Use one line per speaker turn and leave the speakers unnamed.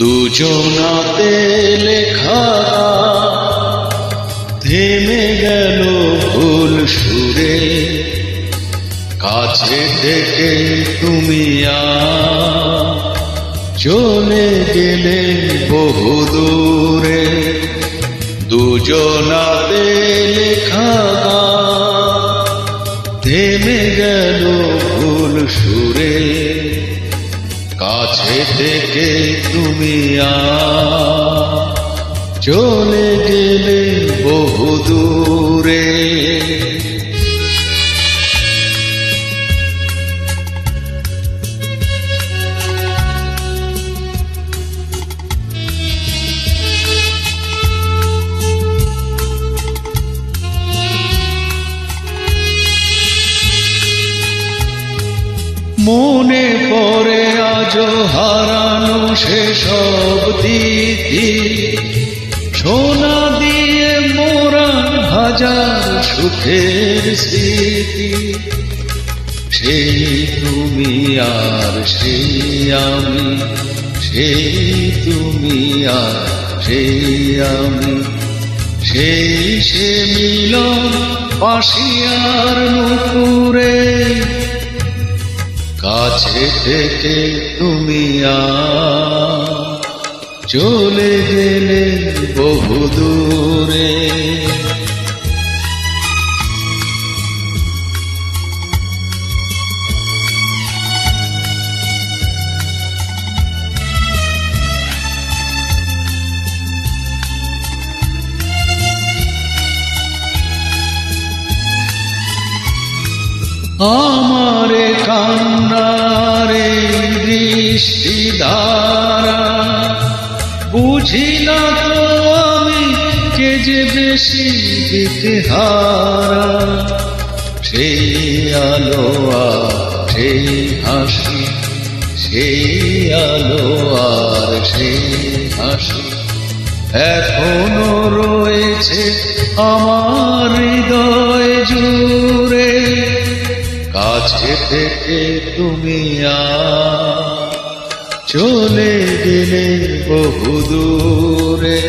দুজনাতে লেখা থেমে গেল ভুল সুরে, কাছে থেকে তুমি চলে গেলে বহু দূরে। দুজনাতে লেখা থেমে গেল ভুল সুরে, কাছে থেকে তুমি চলে গেলে বহু দূরে। মনে পড়ে আজও হারানো সেসব দিদি, সোনা দিয়ে মোরা হাজার সুখের স্মৃতি। সেই তুমি আর সেই আমি, সেই তুমি আর সেই আমি, সেই সে মিলন পাশিয়ার নুপুরে, কাছে থেকে তুমি চলে গেলে বহু দূরে। আমারে কান্নারে দৃষ্টি দ্বারা বুঝি না তো আমি কে যে বেশি দিতেহারা। সেই আলো আর সেই হাসি, সেই আলো আর সেই হাসি এখনো রয়েছে আমার হৃদয় জুড়ে, কাছে থেকে তুমি চলে গেলে বহু দূরে।